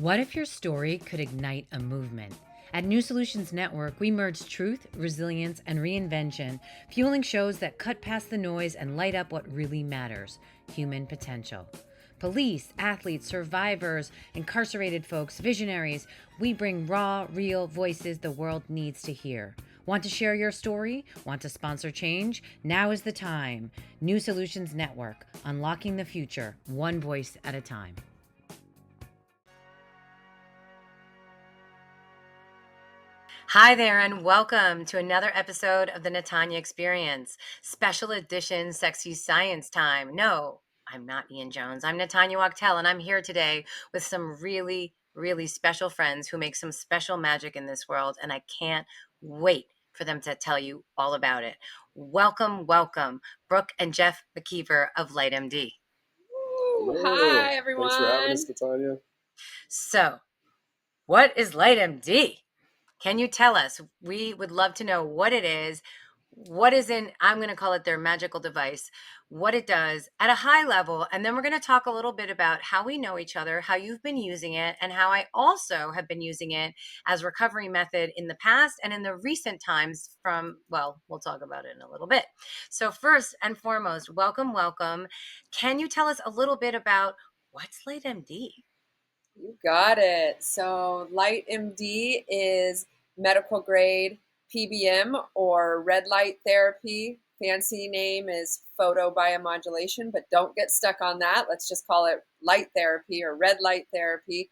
What if your story could ignite a movement? At New Solutions Network, we merge truth, resilience, and reinvention, fueling shows that cut past the noise and light up what really matters: human potential. Police, athletes, survivors, incarcerated folks, visionaries, we bring raw, real voices the world needs to hear. Want to share your story? Want to sponsor change? Now is the time. New Solutions Network, unlocking the future, one voice at a time. Hi there, and welcome to another episode of the Natanya Experience, special edition Sexy Science Time. No, I'm not Ian Jones. I'm Natanya Wachtel, and I'm here today with some really, really special friends who make some special magic in this world, and I can't wait for them to tell you all about it. Welcome, welcome, Brooke and Jeff McKeever of LightMD. Ooh, Hello. hi, Thanks for having everyone. us, Natanya. So, what is LightMD? Can you tell us? We would love to know what it is, what is in, I'm going to call it their magical device, what it does at a high level. And then we're going to talk a little bit about how we know each other, how you've been using it, and how I also have been using it as recovery method in the past and in the recent times well, we'll talk about it in a little bit. So first and foremost, welcome, welcome. Can you tell us a little bit about what's LightMD? You got it. So, LightMD is medical grade PBM or red light therapy. Fancy name is photobiomodulation, but don't get stuck on that. Let's just call it light therapy or red light therapy.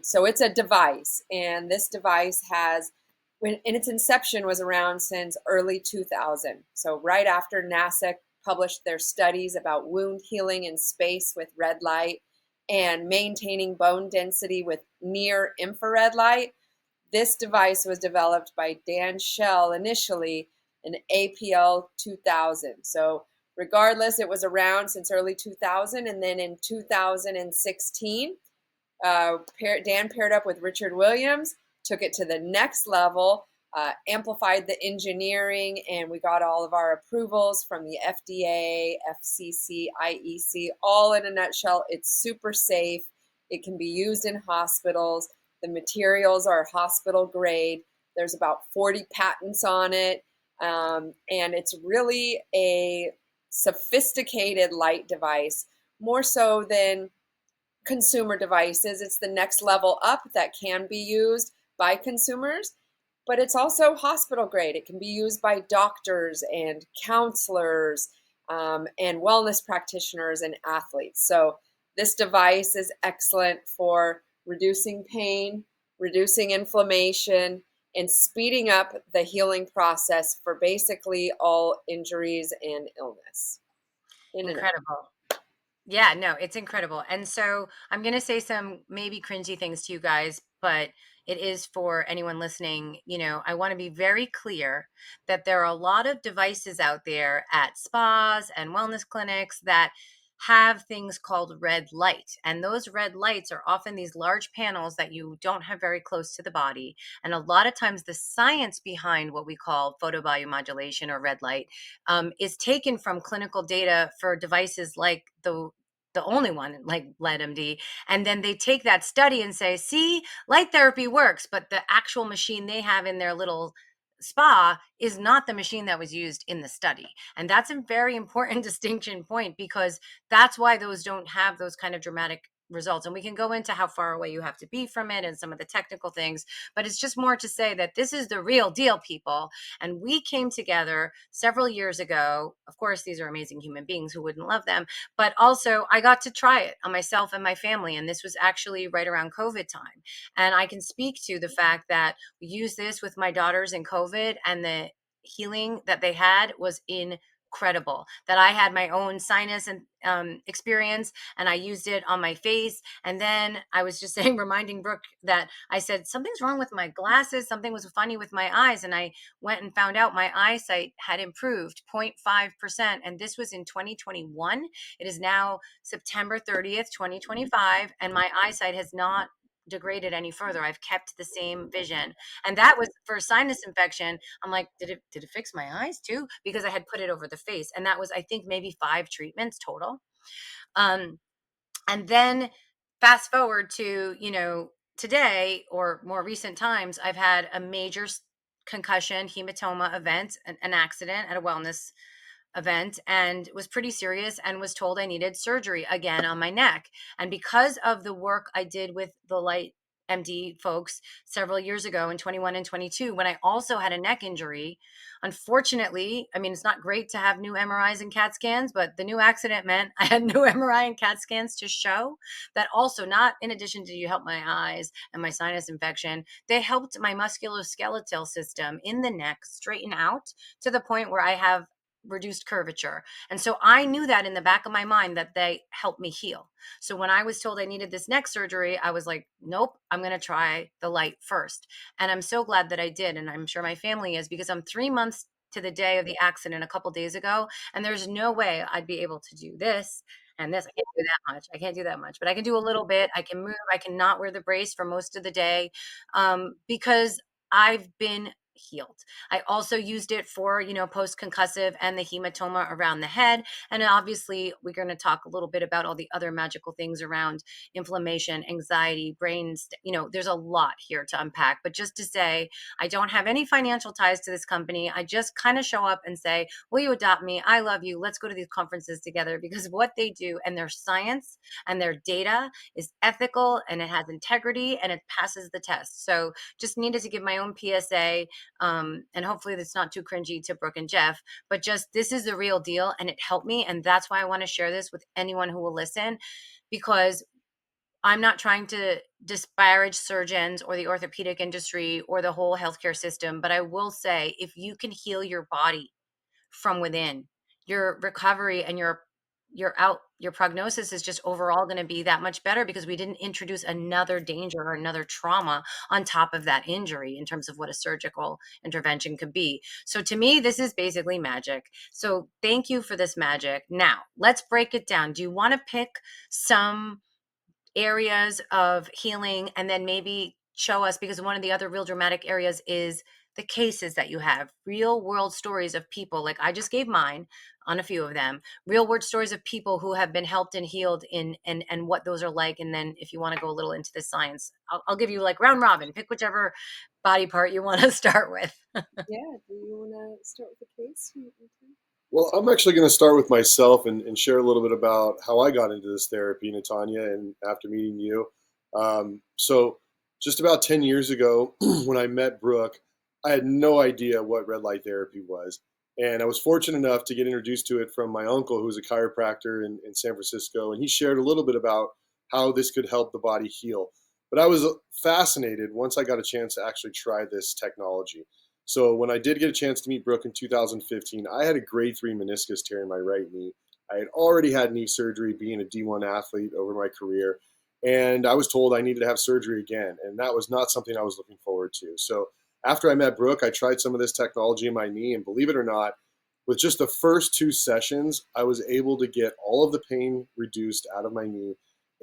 So, it's a device, and this device has, in its inception, was around since early 2000. So, right after NASA published their studies about wound healing in space with red light and maintaining bone density with near infrared light. This device was developed by Dan Schell initially in APL 2000. So regardless, it was around since early 2000. And then in 2016, Dan paired up with Richard Williams, took it to the next level, amplified the engineering, and we got all of our approvals from the FDA, FCC, IEC, all in a nutshell. It's super safe. It can be used in hospitals. The materials are hospital grade. There's about 40 patents on it. And it's really a sophisticated light device, more so than consumer devices. It's the next level up that can be used by consumers, but it's also hospital grade. It can be used by doctors and counselors and wellness practitioners and athletes. So this device is excellent for reducing pain, reducing inflammation, and speeding up the healing process for basically all injuries and illness. Incredible. Yeah, no, it's incredible. And so I'm going to say some maybe cringy things to you guys, but it is for anyone listening. I want to be very clear that there are a lot of devices out there at spas and wellness clinics that have things called red light. And those red lights are often these large panels that you don't have very close to the body. And a lot of times the science behind what we call photobiomodulation or red light is taken from clinical data for devices like the only one like LightMD. And then they take that study and say, see, light therapy works, but the actual machine they have in their little spa is not the machine that was used in the study. And that's a very important distinction point, because that's why those don't have those kind of dramatic results. And we can go into how far away you have to be from it and some of the technical things, but it's just more to say that this is the real deal, people. And we came together several years ago. Of course, these are amazing human beings, who wouldn't love them, but also I got to try it on myself and my family. And this was actually right around COVID time. And I can speak to the fact that we used this with my daughters in COVID, and the healing that they had was incredible. That I had my own sinus and experience, and I used it on my face. And then I was just saying, reminding Brooke, that I said something's wrong with my glasses, something was funny with my eyes, and I went and found out my eyesight had improved 0.5%. And this was in 2021. It is now September 30th, 2025, and my eyesight has not degraded any further. I've kept the same vision. And that was for a sinus infection. I'm like, did it fix my eyes too? Because I had put it over the face. And that was, I think, maybe 5 treatments total. And then fast forward to, today or more recent times, I've had a major concussion hematoma event, an accident at a wellness event, and was pretty serious, and was told I needed surgery again on my neck. And because of the work I did with the Light MD folks several years ago in 21 and 22, when I also had a neck injury, unfortunately, I mean, it's not great to have new MRIs and CAT scans, but the new accident meant I had new MRI and CAT scans to show that also, not in addition to you help my eyes and my sinus infection, they helped my musculoskeletal system in the neck straighten out to the point where I have reduced curvature. And so I knew that in the back of my mind that they helped me heal. So when I was told I needed this neck surgery, I was like, nope, I'm going to try the light first. And I'm so glad that I did. And I'm sure my family is, because I'm 3 months to the day of the accident a couple days ago. And there's no way I'd be able to do this and this. I can't do that much. I can't do that much, but I can do a little bit. I can move. I cannot wear the brace for most of the day, because I've been healed. I also used it for, post concussive and the hematoma around the head. And obviously, we're going to talk a little bit about all the other magical things around inflammation, anxiety, brains. There's a lot here to unpack. But just to say, I don't have any financial ties to this company. I just kind of show up and say, will you adopt me? I love you. Let's go to these conferences together, because what they do and their science and their data is ethical, and it has integrity, and it passes the test. So just needed to give my own PSA, and hopefully that's not too cringy to Brooke and Jeff, but just, this is the real deal, and it helped me. And that's why I want to share this with anyone who will listen, because I'm not trying to disparage surgeons or the orthopedic industry or the whole healthcare system, but I will say, if you can heal your body from within, your recovery and your prognosis is just overall going to be that much better, because we didn't introduce another danger or another trauma on top of that injury in terms of what a surgical intervention could be. So to me, this is basically magic. So thank you for this magic. Now let's break it down. Do you want to pick some areas of healing, and then maybe show us, because one of the other real dramatic areas is the cases that you have, real world stories of people, like I just gave mine on a few of them, real world stories of people who have been helped and healed in, and what those are like. And then if you want to go a little into the science, I'll give you like round robin, pick whichever body part you want to start with. Yeah, do you want to start with the case? Well, I'm actually going to start with myself and share a little bit about how I got into this therapy, Natanya, and after meeting you. So, just about 10 years ago, when I met Brooke, I had no idea what red light therapy was. And I was fortunate enough to get introduced to it from my uncle, who was a chiropractor in San Francisco. And he shared a little bit about how this could help the body heal. But I was fascinated once I got a chance to actually try this technology. So when I did get a chance to meet Brooke in 2015, I had a grade 3 meniscus tear in my right knee. I had already had knee surgery being a D1 athlete over my career, and I was told I needed to have surgery again, and that was not something I was looking forward to. So after I met Brooke, I tried some of this technology in my knee, and believe it or not, with just the first 2 sessions, I was able to get all of the pain reduced out of my knee.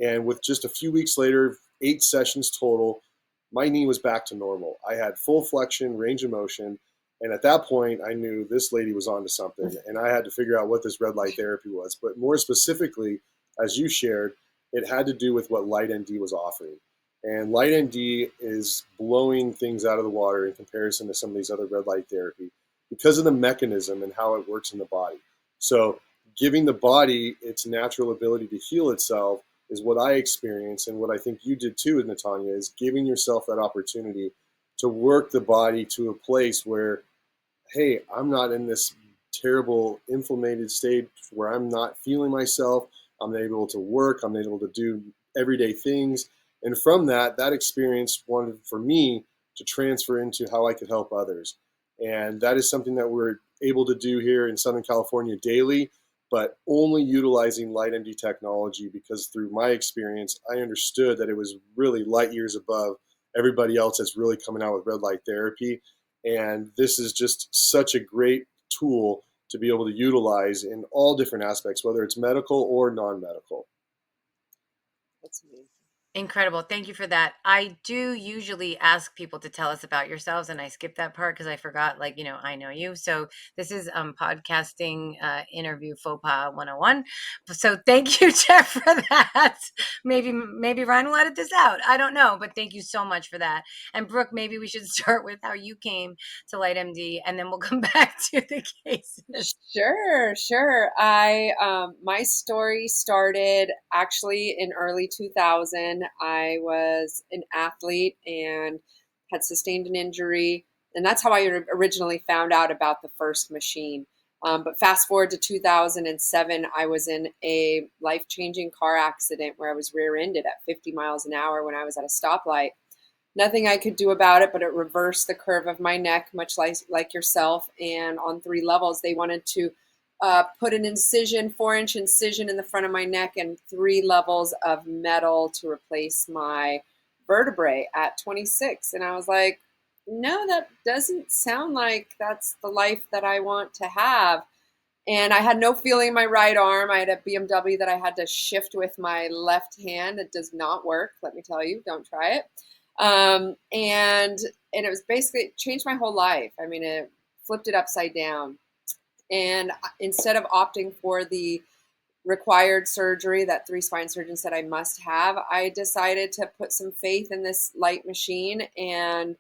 And with just a few weeks later, 8 sessions total, my knee was back to normal. I had full flexion, range of motion. And at that point, I knew this lady was onto something. And I had to figure out what this red light therapy was. But more specifically, as you shared, it had to do with what LightMD was offering. And LightMD is blowing things out of the water in comparison to some of these other red light therapy because of the mechanism and how it works in the body. So, giving the body its natural ability to heal itself is what I experienced, and what I think you did too with Natanya, is giving yourself that opportunity to work the body to a place where, hey, I'm not in this terrible inflamed state where I'm not feeling myself. I'm able to work. I'm able to do everyday things. And from that experience wanted for me to transfer into how I could help others. And that is something that we're able to do here in Southern California daily, but only utilizing LightMD technology, because through my experience, I understood that it was really light years above everybody else that's really coming out with red light therapy. And this is just such a great tool to be able to utilize in all different aspects, whether it's medical or non medical. That's amazing. Incredible. Thank you for that. I do usually ask people to tell us about yourselves, and I skipped that part because I forgot, like, I know you. So this is podcasting interview faux pas 101. So thank you, Jeff, for that. Maybe Ryan will edit this out. I don't know, but thank you so much for that. And Brooke, maybe we should start with how you came to LightMD, and then we'll come back to the cases. Sure, sure. My story started actually in early 2000. I was an athlete and had sustained an injury, and that's how I originally found out about the first machine. But fast forward to 2007, I was in a life-changing car accident where I was rear-ended at 50 miles an hour when I was at a stoplight. Nothing I could do about it, but it reversed the curve of my neck, much like yourself. And on 3 levels, they wanted to put an incision, 4-inch incision in the front of my neck, and 3 levels of metal to replace my vertebrae at 26. And I was like, no, that doesn't sound like that's the life that I want to have. And I had no feeling in my right arm. I had a BMW that I had to shift with my left hand. It does not work, let me tell you. Don't try it. And it was basically, it changed my whole life. I mean, it flipped it upside down. And instead of opting for the required surgery that 3 spine surgeons said I must have, I decided to put some faith in this light machine, and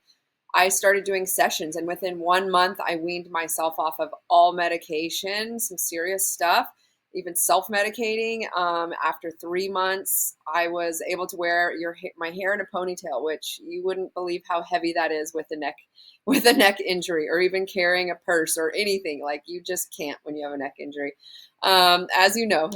I started doing sessions. And within 1 month, I weaned myself off of all medication, some serious stuff, even self-medicating. After 3 months, I was able to wear my hair in a ponytail, which you wouldn't believe how heavy that is with a neck injury, or even carrying a purse or anything. Like, you just can't when you have a neck injury, as you know.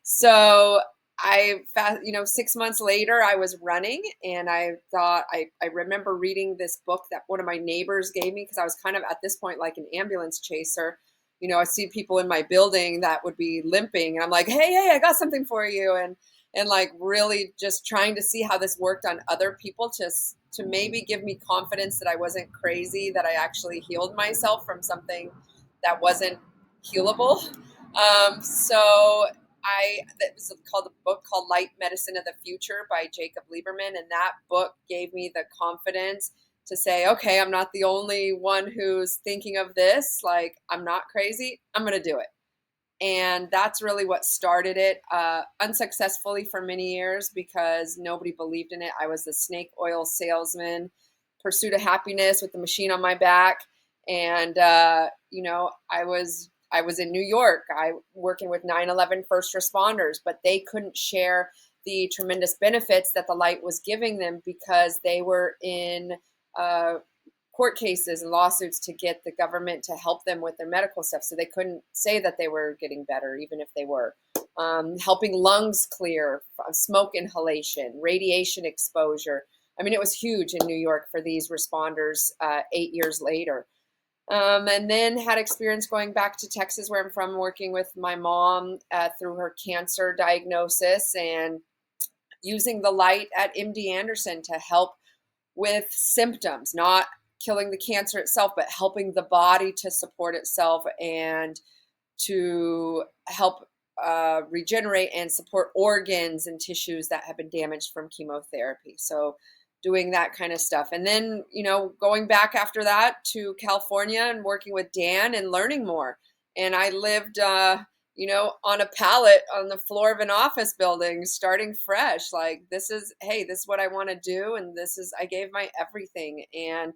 So 6 months later, I was running, and I thought, I remember reading this book that one of my neighbors gave me, because I was kind of at this point like an ambulance chaser. I see people in my building that would be limping, and I'm like, hey, I got something for you. And like, really just trying to see how this worked on other people, just to maybe give me confidence that I wasn't crazy, that I actually healed myself from something that wasn't healable. So that was called a book called Light Medicine of the Future by Jacob Lieberman. And that book gave me the confidence to say, okay, I'm not the only one who's thinking of this. Like, I'm not crazy. I'm going to do it. And that's really what started it, unsuccessfully for many years, because nobody believed in it. I was the snake oil salesman, pursuit of happiness with the machine on my back. And, I was in New York, working with 9/11 first responders, but they couldn't share the tremendous benefits that the light was giving them, because they were in court cases and lawsuits to get the government to help them with their medical stuff. So they couldn't say that they were getting better, even if they were. Helping lungs clear, smoke inhalation, radiation exposure. I mean, it was huge in New York for these responders 8 years later. And then had experience going back to Texas, where I'm from, working with my mom through her cancer diagnosis, and using the light at MD Anderson to help with symptoms, not killing the cancer itself, but helping the body to support itself and to help regenerate and support organs and tissues that have been damaged from chemotherapy. So doing that kind of stuff. And then, going back after that to California and working with Dan and learning more. And I lived, on a pallet on the floor of an office building, starting fresh. Like, this is what I want to do. And I gave my everything. And,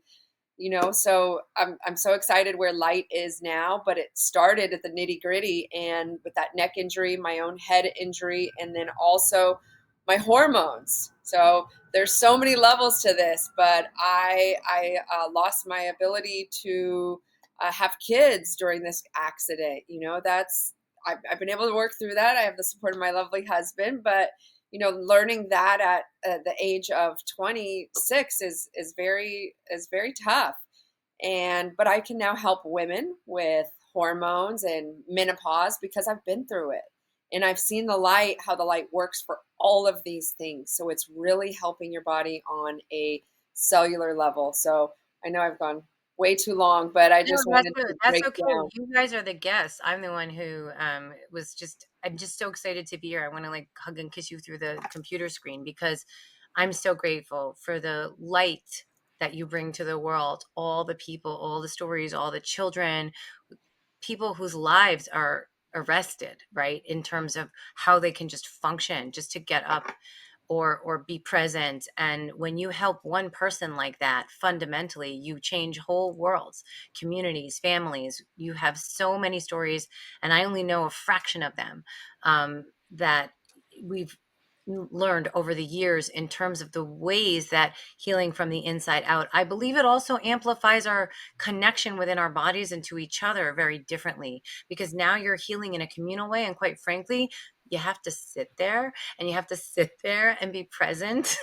so I'm so excited where light is now, but it started at the nitty gritty, and with that neck injury, my own head injury, and then also my hormones. So there's so many levels to this, but I lost my ability to have kids during this accident. I've been able to work through that. I have the support of my lovely husband, but learning that at the age of 26 is very tough. But I can now help women with hormones and menopause, because I've been through it, and I've seen how the light works for all of these things. So it's really helping your body on a cellular level. So I know I've gone way too long, but I No, just that's wanted good. to That's break okay. down. You guys are the guests. I'm the one who I'm just so excited to be here. I want to like hug and kiss you through the computer screen because I'm so grateful for the light that you bring to the world, all the people, all the stories, all the children, people whose lives are arrested, right? In terms of how they can just function, just to get up or be present. And when you help one person like that, fundamentally you change whole worlds, communities, families. You have so many stories, and I only know a fraction of them, that we've learned over the years in terms of the ways that healing from the inside out. I believe it also amplifies our connection within our bodies and to each other very differently, because now you're healing in a communal way, and quite frankly, you have to sit there and you have to sit there and be present.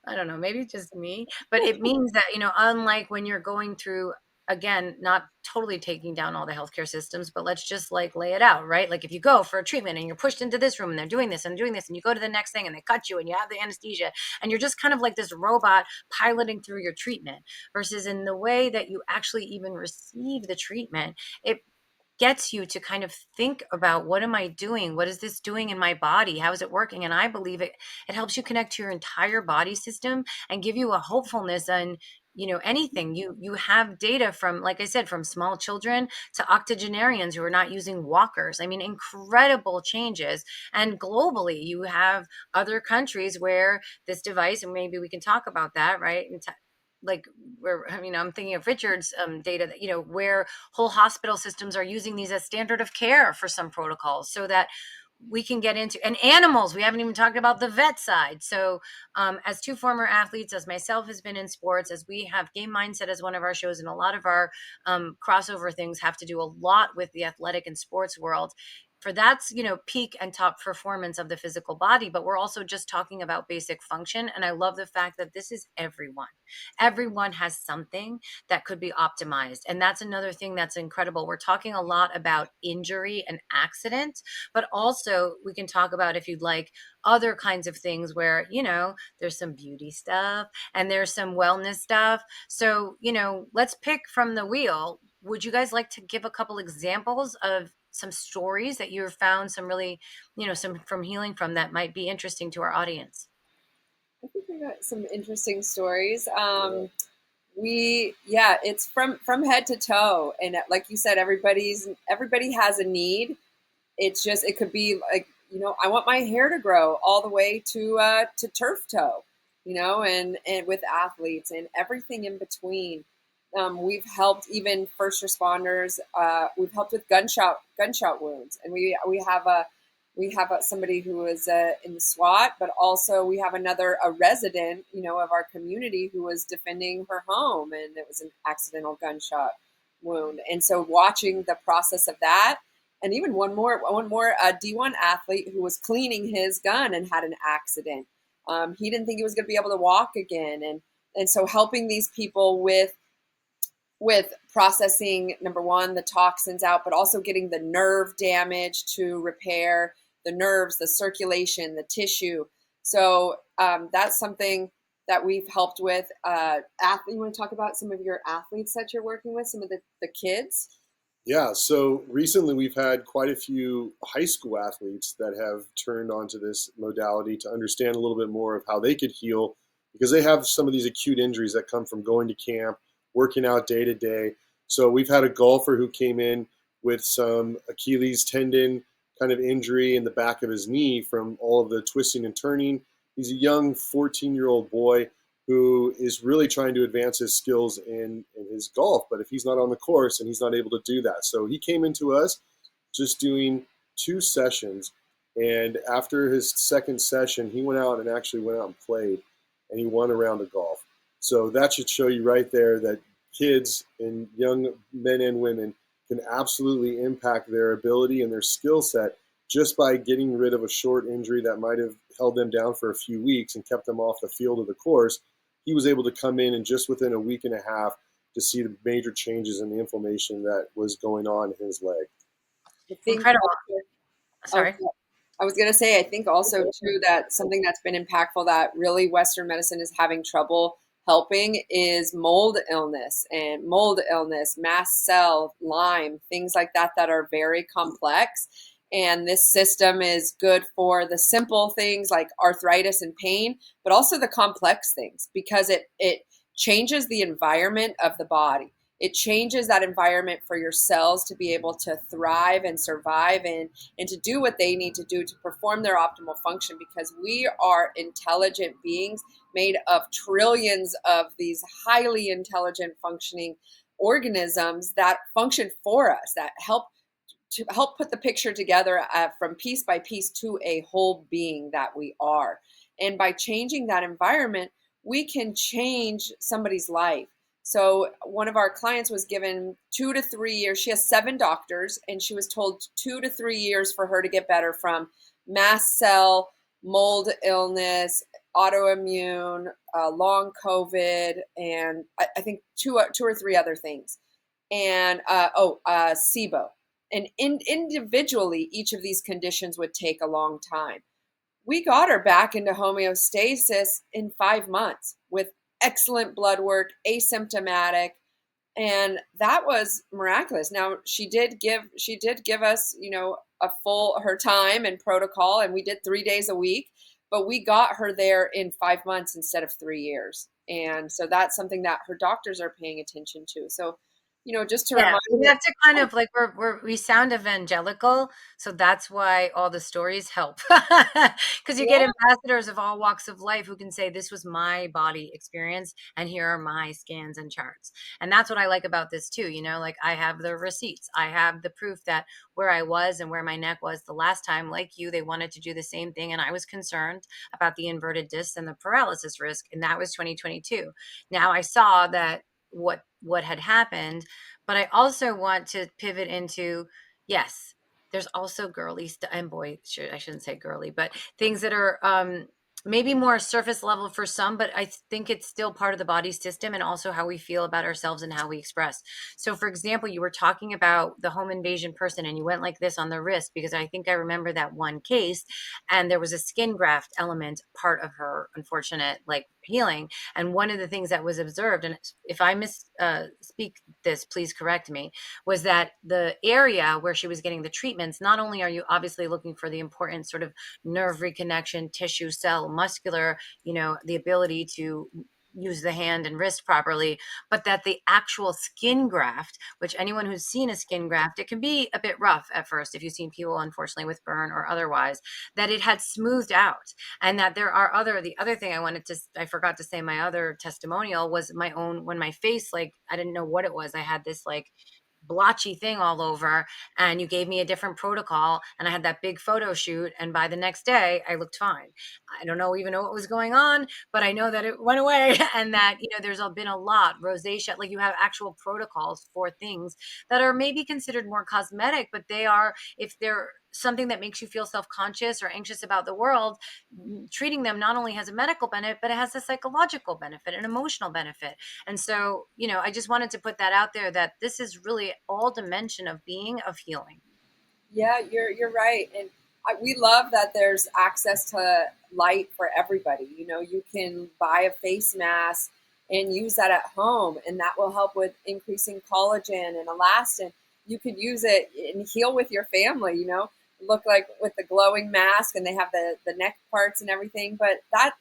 I don't know, maybe just me, but it means that, unlike when you're going through, again, not totally taking down all the healthcare systems, but let's just like lay it out, right? Like if you go for a treatment and you're pushed into this room and they're doing this and doing this, and you go to the next thing and they cut you and you have the anesthesia and you're just kind of like this robot piloting through your treatment, versus in the way that you actually even receive the treatment, it gets you to kind of think about, what am I doing? What is this doing in my body? How is it working? And I believe it helps you connect to your entire body system and give you a hopefulness on, anything. You have data from, like I said, from small children to octogenarians who are not using walkers. I mean, incredible changes. And globally, you have other countries where this device, and maybe we can talk about that, right? And like where, I'm thinking of Richard's data that, where whole hospital systems are using these as standard of care for some protocols, so that we can get into, and animals, we haven't even talked about the vet side. So as two former athletes, as myself has been in sports, as we have Game Mindset as one of our shows, and a lot of our crossover things have to do a lot with the athletic and sports world, for that's, peak and top performance of the physical body. But we're also just talking about basic function, and I love the fact that this is everyone has something that could be optimized. And that's another thing that's incredible. We're talking a lot about injury and accident, but also we can talk about, if you'd like, other kinds of things where, there's some beauty stuff and there's some wellness stuff. So, let's pick from the wheel. Would you guys like to give a couple examples of some stories that you've found, some really, some from healing from, that might be interesting to our audience? I think we got some interesting stories. Yeah. Yeah, it's from head to toe, and like you said, everybody has a need. It's just, it could be like, I want my hair to grow all the way to turf toe, and with athletes and everything in between. We've helped even first responders. We've helped with gunshot wounds, and we have somebody who is in the SWAT, but also we have a resident, of our community, who was defending her home, and it was an accidental gunshot wound. And so watching the process of that, and even one more D1 athlete who was cleaning his gun and had an accident. He didn't think he was going to be able to walk again, and so helping these people with processing, number one, the toxins out, but also getting the nerve damage to repair the nerves, the circulation, the tissue. So that's something that we've helped with. You want to talk about some of your athletes that you're working with, some of the kids? Yeah, so recently we've had quite a few high school athletes that have turned onto this modality to understand a little bit more of how they could heal, because they have some of these acute injuries that come from going to camp, working out day to day. So we've had a golfer who came in with some Achilles tendon kind of injury in the back of his knee from all of the twisting and turning. He's a young 14-year-old boy who is really trying to advance his skills in his golf. But if he's not on the course, and he's not able to do that. So he came into us just doing 2 sessions. And after his second session, he went out and actually went out and played, and he won a round of golf. So that should show you right there that kids and young men and women can absolutely impact their ability and their skill set just by getting rid of a short injury that might have held them down for a few weeks and kept them off the field of the course. He was able to come in and just within a week and a half to see the major changes in the inflammation that was going on in his leg. I think Incredible. also, Sorry. I was going to say, I think also too that something that's been impactful that really Western medicine is having trouble helping is mold illness, mast cell, Lyme, things like that that are very complex. And this system is good for the simple things like arthritis and pain, but also the complex things, because it changes the environment of the body. It changes that environment for your cells to be able to thrive and survive and to do what they need to do to perform their optimal function, because we are intelligent beings made of trillions of these highly intelligent functioning organisms that function for us, that help put the picture together from piece by piece to a whole being that we are. And by changing that environment, we can change somebody's life. So one of our clients was given 2 to 3 years. She has 7 doctors, and she was told 2 to 3 years for her to get better from mast cell, mold illness, autoimmune, long COVID, and I think two or three other things. And SIBO. And individually, each of these conditions would take a long time. We got her back into homeostasis in 5 months with excellent blood work, asymptomatic, and that was miraculous. Now she did give us, a full her time and protocol, and we did 3 days a week, but we got her there in 5 months instead of 3 years. And so that's something that her doctors are paying attention to. So, just to Yeah, remind we you. have to kind of like we sound evangelical, so that's why all the stories help. Because you get Yeah. ambassadors of all walks of life who can say, "This was my body experience, and here are my scans and charts." And that's what I like about this too. Like I have the receipts, I have the proof that where I was and where my neck was the last time, like you, they wanted to do the same thing, and I was concerned about the inverted discs and the paralysis risk, and that was 2022. Now I saw that what had happened, but I also want to pivot into, yes, there's also girly stuff, and boy, I shouldn't say girly, but things that are maybe more surface level for some, but I think it's still part of the body system and also how we feel about ourselves and how we express. So, for example, you were talking about the home invasion person and you went like this on the wrist, because I think I remember that one case, and there was a skin graft element part of her unfortunate like healing. And one of the things that was observed, and if I speak this, please correct me, was that the area where she was getting the treatments, not only are you obviously looking for the important sort of nerve reconnection, tissue, cell, muscular, the ability to use the hand and wrist properly, but that the actual skin graft, which anyone who's seen a skin graft, it can be a bit rough at first if you've seen people unfortunately with burn or otherwise, that it had smoothed out. And that there are the other thing I forgot to say, my other testimonial was my own, when my face, like, I didn't know what it was. I had this like blotchy thing all over, and you gave me a different protocol, and I had that big photo shoot, and by the next day I looked fine. I don't even know what was going on, but I know that it went away. And that there's been a lot rosacea, like you have actual protocols for things that are maybe considered more cosmetic, but they are, if they're something that makes you feel self-conscious or anxious about the world, treating them not only has a medical benefit, but it has a psychological benefit, an emotional benefit. And so, I just wanted to put that out there, that this is really all dimension of being, of healing. Yeah, you're right, and we love that there's access to light for everybody. You can buy a face mask and use that at home, and that will help with increasing collagen and elastin. You could use it and heal with your family. Look like with the glowing mask, and they have the neck parts and everything. But that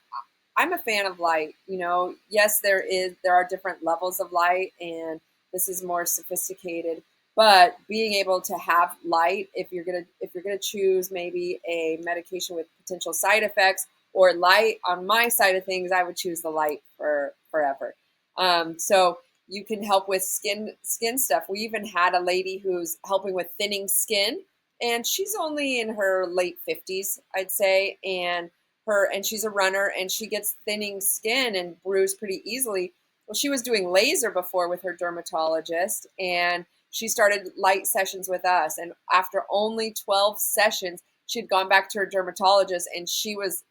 I'm a fan of light. Yes, there are different levels of light, and this is more sophisticated. But being able to have light, if you're gonna choose maybe a medication with potential side effects or light, on my side of things, I would choose the light for forever. So you can help with skin stuff. We even had a lady who's helping with thinning skin, and she's only in her late 50s, I'd say, and she's a runner, and she gets thinning skin and bruise pretty easily. Well, she was doing laser before with her dermatologist, and she started light sessions with us. And after only 12 sessions, she had gone back to her dermatologist, and she was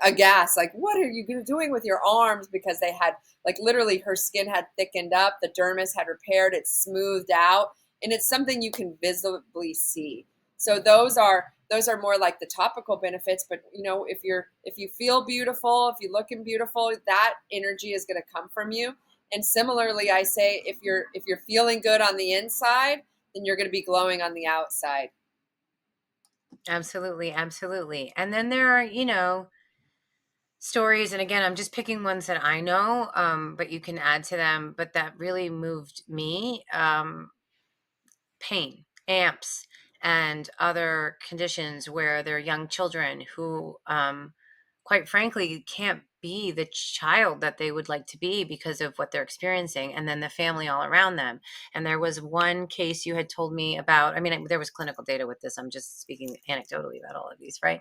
aghast, like, what are you doing with your arms? Because they had, like, literally her skin had thickened up, the dermis had repaired, it smoothed out, and it's something you can visibly see. So those are more like the topical benefits. But you know, if you feel beautiful, if you're looking beautiful, that energy is going to come from you. And similarly, I say if you're feeling good on the inside, then you're going to be glowing on the outside. Absolutely, absolutely. And then there are, stories, and again, I'm just picking ones that I know, but you can add to them, but that really moved me. Pain, amps, and other conditions where there are young children who, quite frankly, can't be the child that they would like to be because of what they're experiencing, and then the family all around them. And there was one case you had told me about. I mean, there was clinical data with this. I'm just speaking anecdotally about all of these, right?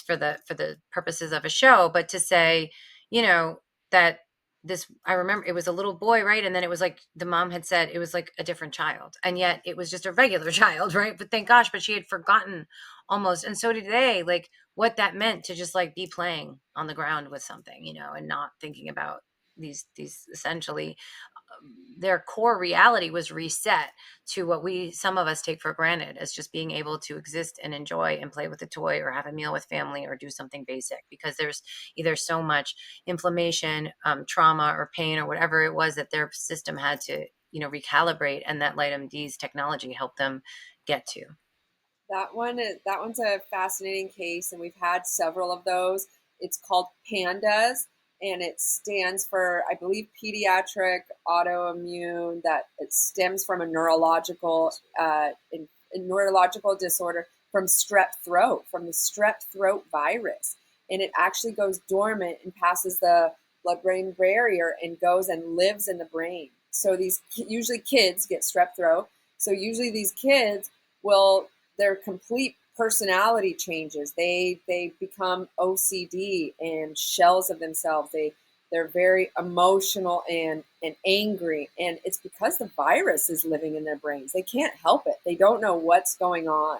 For the purposes of a show, but to say, you know, that this, I remember it was a little boy, right? And then it was like the mom had said it was like a different child. And yet it was just a regular child, right? But thank gosh, but she had forgotten almost. And so did they, like what that meant to just like be playing on the ground with something, and not thinking about these essentially, their core reality was reset to what we, some of us, take for granted as just being able to exist and enjoy and play with a toy or have a meal with family or do something basic, because there's either so much inflammation, trauma, or pain, or whatever it was that their system had to, recalibrate, and that LightMD's technology helped them get to. That one's a fascinating case, and we've had several of those. It's called PANDAS, and it stands for, I believe, pediatric autoimmune. That it stems from a neurological disorder from strep throat, from the strep throat virus, and it actually goes dormant and passes the blood-brain barrier and goes and lives in the brain. So these usually kids get strep throat. So usually these kids will their complete personality changes. They become OCD and shells of themselves. They're very emotional and angry, and it's because the virus is living in their brains. They can't help it. They don't know what's going on.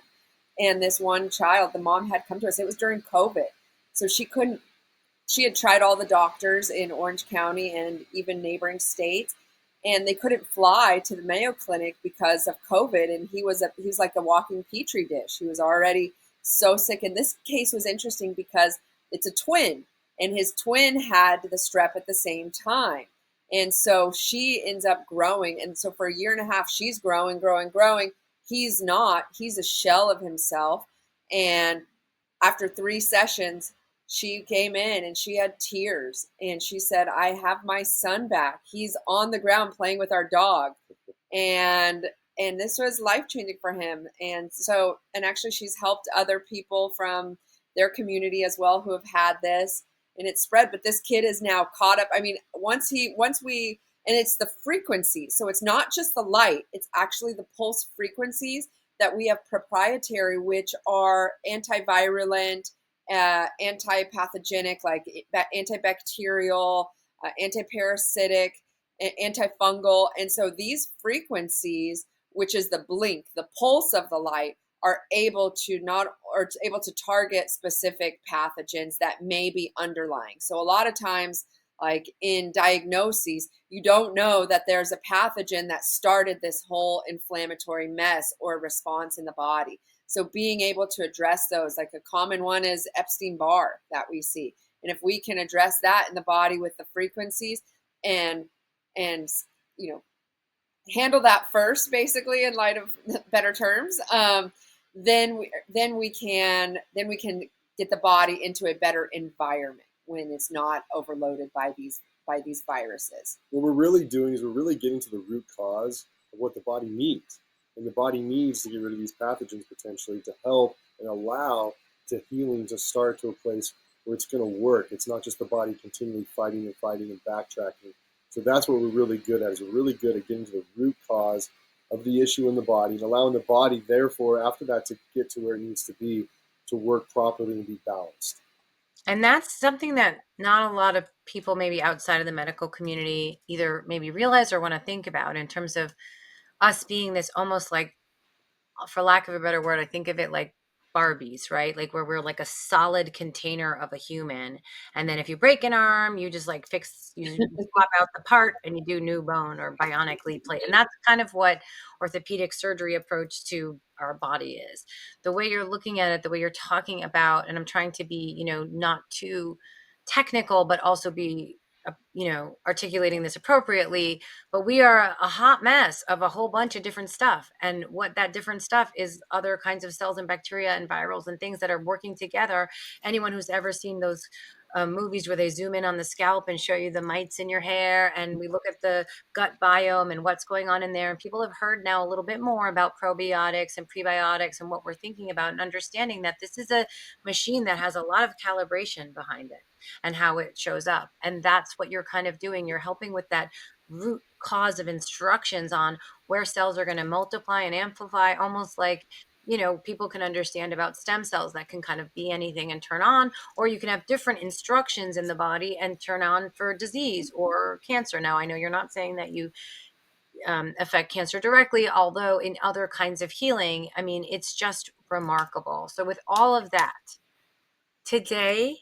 And this one child, the mom had come to us. It was during COVID, so she couldn't. She had tried all the doctors in Orange County and even neighboring states, and they couldn't fly to the Mayo Clinic because of COVID. And he was like a walking petri dish. He was already so sick. And this case was interesting because it's a twin, and his twin had the strep at the same time. And so she ends up growing. And so for a year and a half, she's growing, growing, growing. He's not. He's a shell of himself. And after 3 sessions, she came in and she had tears, and she said, I have my son back. He's on the ground playing with our dog. And this was life changing for him. And actually she's helped other people from their community as well who have had this, and it's spread. But this kid is now caught up. I mean, once we and it's the frequency. So it's not just the light, it's actually the pulse frequencies that we have proprietary, which are antivirulent, anti-pathogenic, like antibacterial, antiparasitic, antifungal. And so these frequencies, which is the blink, the pulse of the light, are able to not or able to target specific pathogens that may be underlying. So a lot of times, like in diagnoses, you don't know that there's a pathogen that started this whole inflammatory mess or response in the body. So being able to address those, like a common one is Epstein-Barr that we see. And if we can address that in the body with the frequencies and and you know handle that first, basically, in light of better terms, then we can get the body into a better environment when it's not overloaded by these viruses. What we're really doing is we're really getting to the root cause of what the body needs. And the body needs to get rid of these pathogens potentially to help and allow to healing to start to a place where it's going to work. It's not just the body continually fighting and fighting and backtracking. So that's what we're really good at, is we're really good at getting to the root cause of the issue in the body and allowing the body, therefore, after that, to get to where it needs to be to work properly and be balanced. And that's something that not a lot of people, maybe outside of the medical community, either maybe realize or want to think about, in terms of us being this almost like, for lack of a better word, I think of it like Barbies, right? Like where we're like a solid container of a human. And then if you break an arm, you just like you swap out the part and you do new bone or bionically plate. And that's kind of what orthopedic surgery approach to our body is. The way you're looking at it, the way you're talking about, and I'm trying to be, not too technical, but also be, articulating this appropriately. But we are a hot mess of a whole bunch of different stuff. And what that different stuff is other kinds of cells and bacteria and virals and things that are working together. Anyone who's ever seen those movies where they zoom in on the scalp and show you the mites in your hair, and we look at the gut biome and what's going on in there. And people have heard now a little bit more about probiotics and prebiotics and what we're thinking about, and understanding that this is a machine that has a lot of calibration behind it and how it shows up. And that's what you're kind of doing. You're helping with that root cause of instructions on where cells are going to multiply and amplify, almost like, people can understand about stem cells that can kind of be anything and turn on, or you can have different instructions in the body and turn on for disease or cancer. Now, I know you're not saying that you affect cancer directly, although in other kinds of healing, I mean, it's just remarkable. So, with all of that, today,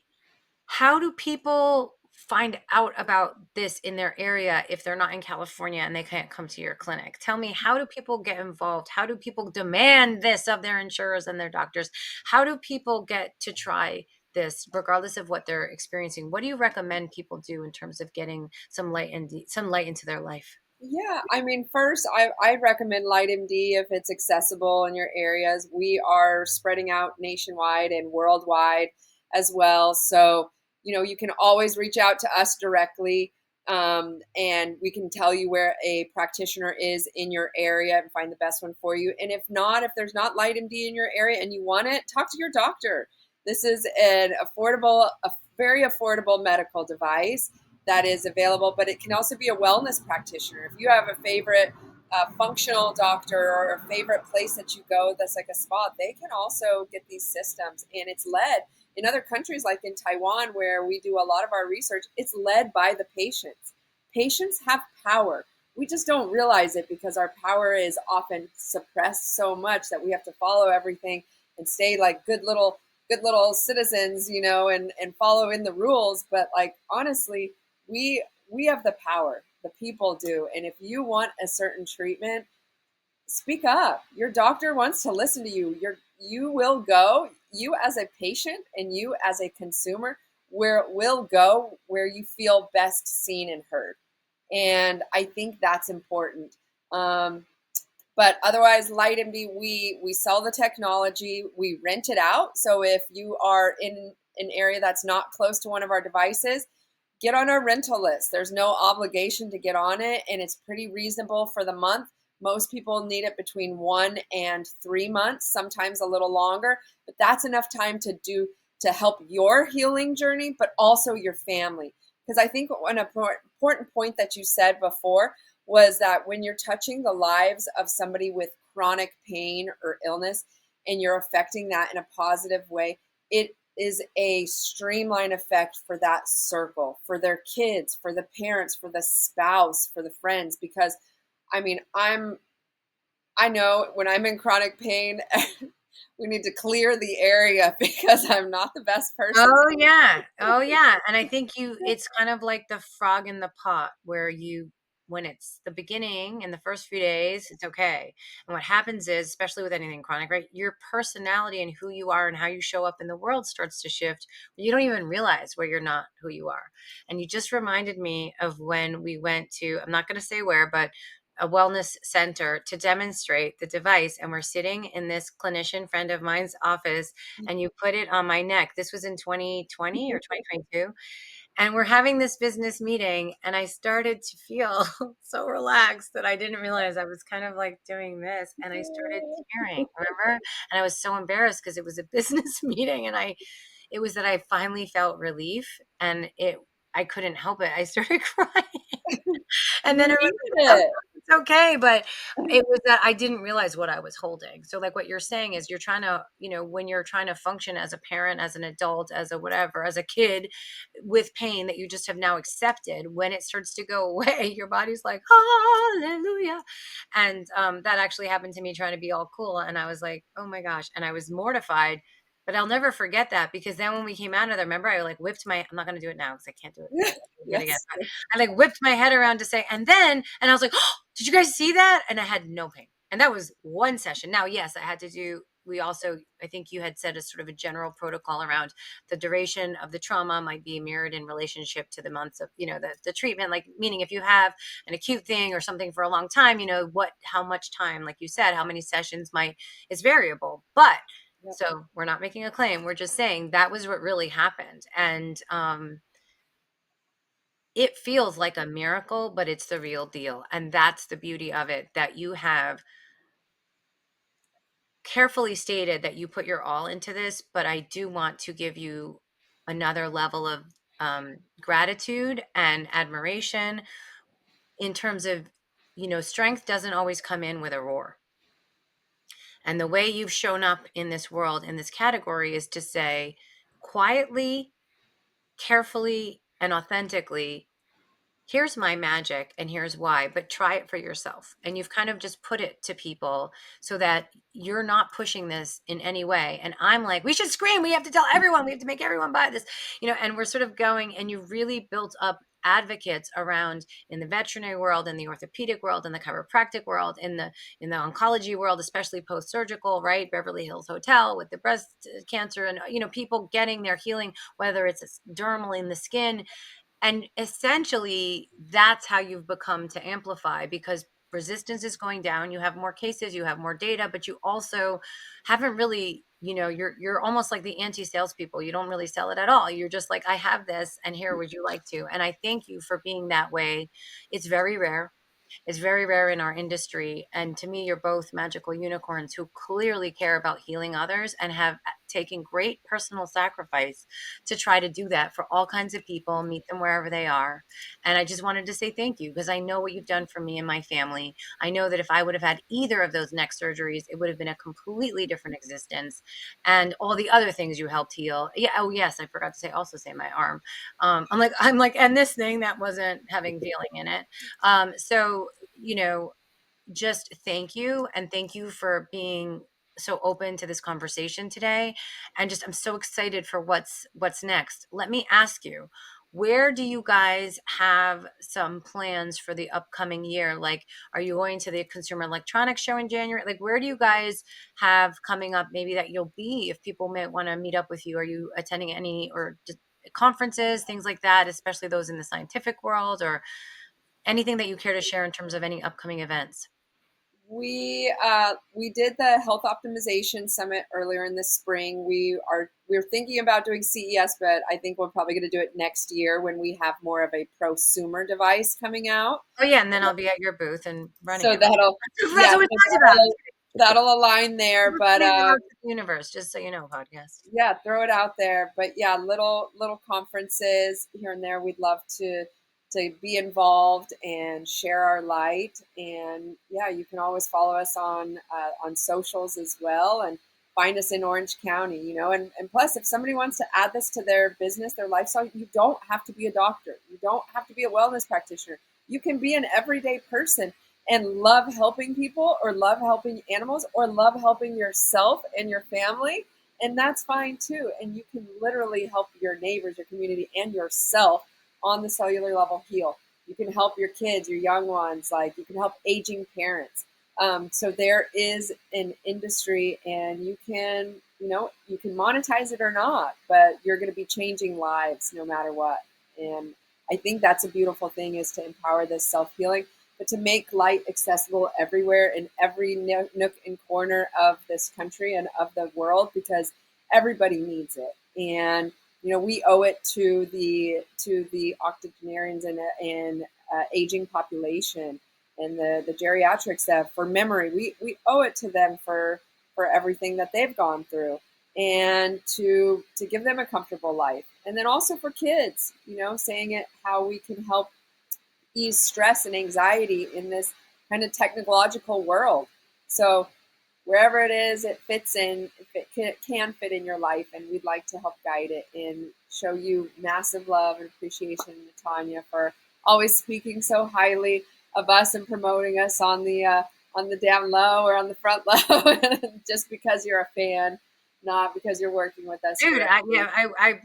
how do people find out about this in their area if they're not in California and they can't come to your clinic? Tell me, how do people get involved? How do people demand this of their insurers and their doctors? How do people get to try this regardless of what they're experiencing? What do you recommend people do in terms of getting some light into their life? Yeah, I mean, first, I recommend LightMD if it's accessible in your areas. We are spreading out nationwide and worldwide as well. So, you can always reach out to us directly, and we can tell you where a practitioner is in your area and find the best one for you. And if not, if there's not LightMD in your area and you want it, talk to your doctor. This is a very affordable medical device that is available, but it can also be a wellness practitioner. If you have a favorite functional doctor or a favorite place that you go that's like a spa, they can also get these systems. And it's led in other countries, like in Taiwan, where we do a lot of our research, it's led by the patients. Patients have power. We just don't realize it because our power is often suppressed so much that we have to follow everything and stay like good little citizens, and follow in the rules. But like honestly, we have the power. The people do. And if you want a certain treatment, speak up. Your doctor wants to listen to you. You will go. You as a patient and you as a consumer where will go where you feel best seen and heard. And I think that's important. But otherwise, LightMD, we sell the technology, we rent it out. So if you are in an area that's not close to one of our devices, get on our rental list. There's no obligation to get on it, and it's pretty reasonable for the month. Most people need it between 1 and 3 months, sometimes a little longer, but that's enough time to help your healing journey, but also your family. Because I think an important point that you said before was that when you're touching the lives of somebody with chronic pain or illness and you're affecting that in a positive way, it is a streamline effect for that circle, for their kids, for the parents, for the spouse, for the friends. Because I mean, I know when I'm in chronic pain, we need to clear the area because I'm not the best person. Oh yeah. Oh yeah. And I think it's kind of like the frog in the pot where when it's the beginning in the first few days, it's okay. And what happens is, especially with anything chronic, right? Your personality and who you are and how you show up in the world starts to shift. You don't even realize where you're not who you are. And you just reminded me of when we went to, I'm not going to say where, but a wellness center to demonstrate the device. And we're sitting in this clinician friend of mine's office, and you put it on my neck. This was in 2020 or 2022. And we're having this business meeting, and I started to feel so relaxed that I didn't realize I was kind of like doing this. And I started tearing, remember? And I was so embarrassed because it was a business meeting. And it was that I finally felt relief, and I couldn't help it. I started crying. And You then everyone's needed like, "Oh, it. it's okay." But it was that I didn't realize what I was holding. So like what you're saying is you're trying to, when you're trying to function as a parent, as an adult, as a whatever, as a kid with pain that you just have now accepted, when it starts to go away, your body's like, hallelujah. And that actually happened to me trying to be all cool. And I was like, oh my gosh. And I was mortified. But I'll never forget that, because then when we came out of there, remember, I like whipped I'm not going to do it now because I can't do it yet again. Yes. I like whipped my head around to say, and I was like, oh, did you guys see that? And I had no pain. And that was one session. Now, yes, I had to do, we also, I think you had said a sort of a general protocol around the duration of the trauma might be mirrored in relationship to the months of, the treatment, like meaning if you have an acute thing or something for a long time, how much time, like you said, how many sessions might, is variable. But Yep. so we're not making a claim. We're just saying that was what really happened. And it feels like a miracle, but it's the real deal. And that's the beauty of it, that you have carefully stated that you put your all into this. But I do want to give you another level of gratitude and admiration in terms of, strength doesn't always come in with a roar. And the way you've shown up in this world, in this category, is to say quietly, carefully, and authentically, here's my magic and here's why, but try it for yourself. And you've kind of just put it to people so that you're not pushing this in any way. And I'm like, we should scream. We have to tell everyone. We have to make everyone buy this, and we're sort of going, and you really built up advocates around in the veterinary world, in the orthopedic world, in the chiropractic world, in the oncology world, especially post-surgical, right? Beverly Hills Hotel with the breast cancer, and people getting their healing, whether it's dermal in the skin. And essentially, that's how you've become to amplify, because resistance is going down. You have more cases, you have more data, but you also haven't really, you're almost like the anti-salespeople. You don't really sell it at all. You're just like, I have this, and here would you like to? And I thank you for being that way. It's very rare. Is very rare in our industry. And to me, you're both magical unicorns who clearly care about healing others and have taken great personal sacrifice to try to do that for all kinds of people, meet them wherever they are. And I just wanted to say thank you, because I know what you've done for me and my family. I know that if I would have had either of those neck surgeries, it would have been a completely different existence. And all the other things you helped heal. Yeah. Oh, yes. I forgot to say my arm. I'm like, and this thing that wasn't having feeling in it. So, just thank you. And thank you for being so open to this conversation today. And just, I'm so excited for what's next. Let me ask you, where do you guys have some plans for the upcoming year? Like, are you going to the Consumer Electronics Show in January? Like, where do you guys have coming up, maybe that you'll be, if people may want to meet up with you? Are you attending any, or just conferences, things like that, especially those in the scientific world, or anything that you care to share in terms of any upcoming events? We did the health optimization summit earlier in the spring. We're thinking about doing CES, but I think we're probably going to do it next year when we have more of a prosumer device coming out. Oh yeah, and then I'll be at your booth and running So it, right? that'll That's yeah, what we so talked about. that'll align there. We're But putting it out to the universe, just so you know, podcast. yeah, throw it out there. But yeah, little conferences here and there. We'd love to be involved and share our light. And yeah, you can always follow us on socials as well, and find us in Orange County. And plus, if somebody wants to add this to their business, their lifestyle, you don't have to be a doctor. You don't have to be a wellness practitioner. You can be an everyday person and love helping people, or love helping animals, or love helping yourself and your family, and that's fine too. And you can literally help your neighbors, your community, and yourself on the cellular level heal. You can help your kids, your young ones, like you can help aging parents. So there is an industry, and you can monetize it or not, but you're going to be changing lives no matter what. And I think that's a beautiful thing, is to empower this self healing, but to make light accessible everywhere, in every nook and corner of this country and of the world, because everybody needs it. And we owe it to the octogenarians and aging population, and the geriatrics, that for memory, we owe it to them for everything that they've gone through, and to give them a comfortable life. And then also for kids, saying it, how we can help ease stress and anxiety in this kind of technological world. So wherever it is, it fits in, if it can fit in your life, and we'd like to help guide it and show you massive love and appreciation, Natanya, for always speaking so highly of us and promoting us on the down low or on the front low, just because you're a fan. not because you're working with us Dude, directly.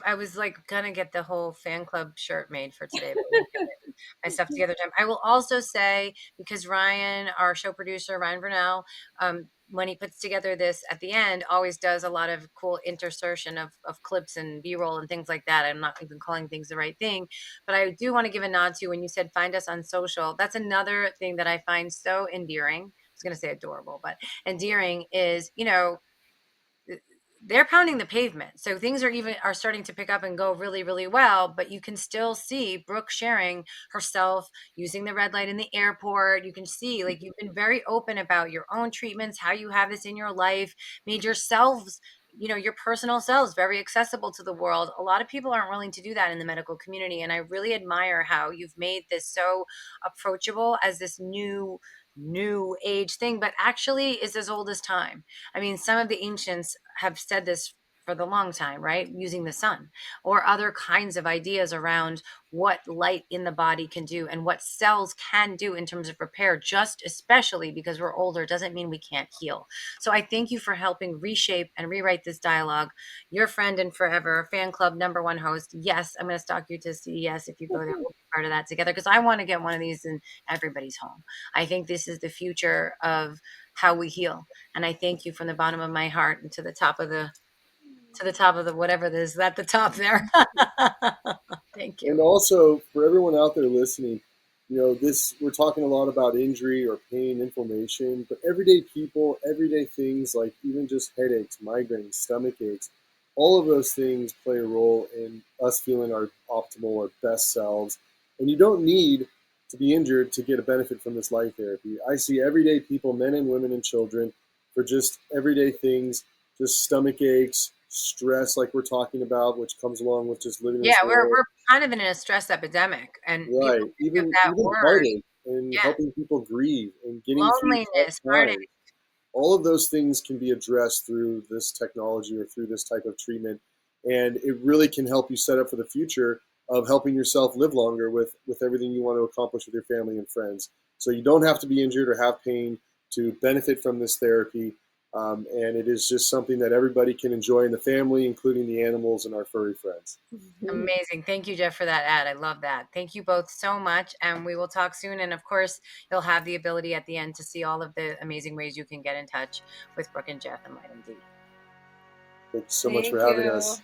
I was like gonna get the whole fan club shirt made for today, but maybe I'll get my stuff together time. I will also say, because Ryan, our show producer, Ryan Vernell, when he puts together this at the end, always does a lot of cool insertion of clips and B-roll and things like that. I'm not even calling things the right thing, but I do want to give a nod to when you said find us on social. That's another thing that I find so endearing. I was gonna say adorable, but endearing is, they're pounding the pavement. So things are starting to pick up and go really, really well, but you can still see Brooke sharing herself using the red light in the airport. You can see like you've been very open about your own treatments, how you have this in your life, made yourselves, your personal selves very accessible to the world. A lot of people aren't willing to do that in the medical community. And I really admire how you've made this so approachable as this new age thing, but actually is as old as time. I mean, some of the ancients have said this for the long time, right? Using the sun or other kinds of ideas around what light in the body can do and what cells can do in terms of repair, just especially because we're older doesn't mean we can't heal. So I thank you for helping reshape and rewrite this dialogue. Your friend and forever fan club #1 host. Yes, I'm going to stalk you to CES. If you go there, we'll be part of that together because I want to get one of these in everybody's home. I think this is the future of how we heal. And I thank you from the bottom of my heart and to the top of the whatever this is at the top there. Thank you. And also for everyone out there listening, this we're talking a lot about injury or pain, inflammation, but everyday people, everyday things like even just headaches, migraines, stomach aches, all of those things play a role in us feeling our optimal or best selves. And you don't need to be injured to get a benefit from this light therapy. I see everyday people, men and women and children, for just everyday things, just stomach aches, stress, like we're talking about, which comes along with just living in Yeah, this we're world. we're kind of in a stress epidemic, and people Right. think of Even that even word. heartache and Yeah, helping people grieve and getting through tough loneliness, times. heartache. All of those things can be addressed through this technology or through this type of treatment. And it really can help you set up for the future of helping yourself live longer with everything you want to accomplish with your family and friends. So you don't have to be injured or have pain to benefit from this therapy. And it is just something that everybody can enjoy in the family, including the animals and our furry friends. Amazing. Thank you, Jeff, for that ad. I love that. Thank you both so much. And we will talk soon. And of course, you'll have the ability at the end to see all of the amazing ways you can get in touch with Brooke and Jeff and LightMD. Thanks so much for Thank having you. us.